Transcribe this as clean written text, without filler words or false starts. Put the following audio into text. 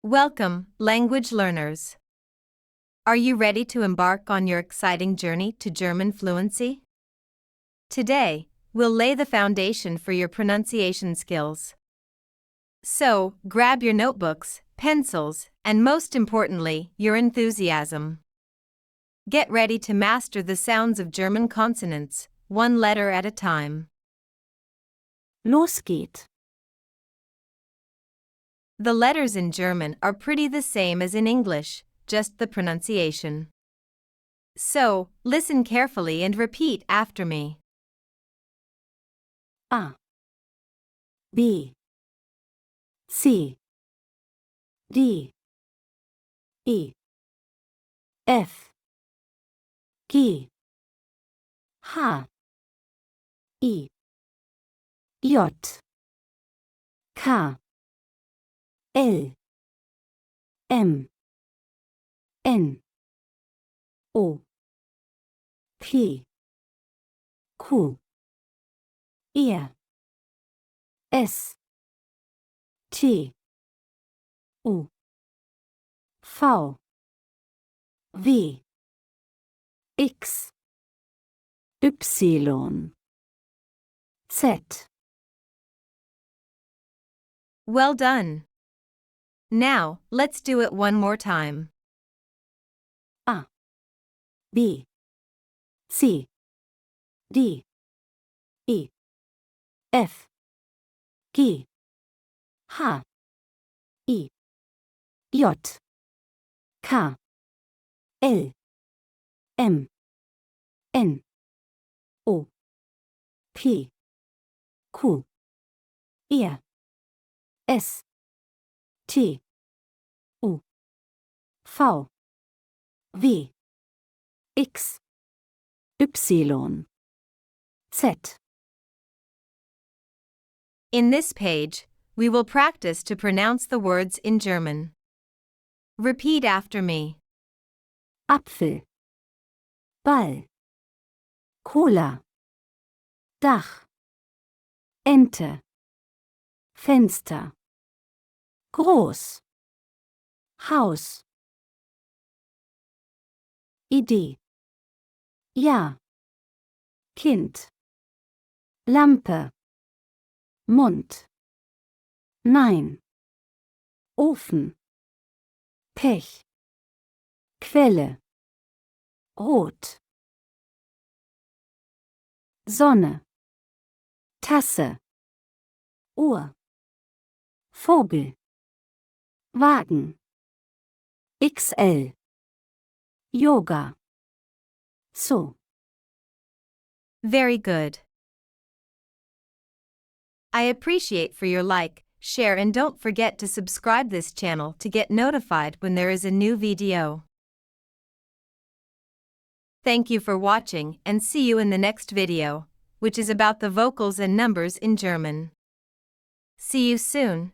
Welcome, language learners. Are you ready to embark on your exciting journey to German fluency? Today, we'll lay the foundation for your pronunciation skills. So, grab your notebooks, pencils, and most importantly, your enthusiasm. Get ready to master the sounds of German consonants, one letter at a time. Los geht. The letters in German are pretty the same as in English, just the pronunciation. So, listen carefully and repeat after me. A, B, C, D, E, F, G, H, I, J, K, L, M, N, O, P, Q, R, S, T, U, V, W, X, Y, Z. Well done. Now, let's do it one more time. A, B, C, D, E, F, G, H, I, J, K, L, M, N, O, P, Q, R, S, T, U, V, W, X, Y, Z. In this page, we will practice to pronounce the words in German. Repeat after me. Apfel, Ball, Cola, Dach, Ente, Fenster, groß, Haus, Idee, ja, Kind, Lampe, Mund, nein, Ofen, Pech, Quelle, Rot, Sonne, Tasse, Uhr, Vogel, Wagen, XL, Yoga, so. Very good. I appreciate for your like, share and don't forget to subscribe this channel to get notified when there is a new video. Thank you for watching and see you in the next video, which is about the vocals and numbers in German. See you soon.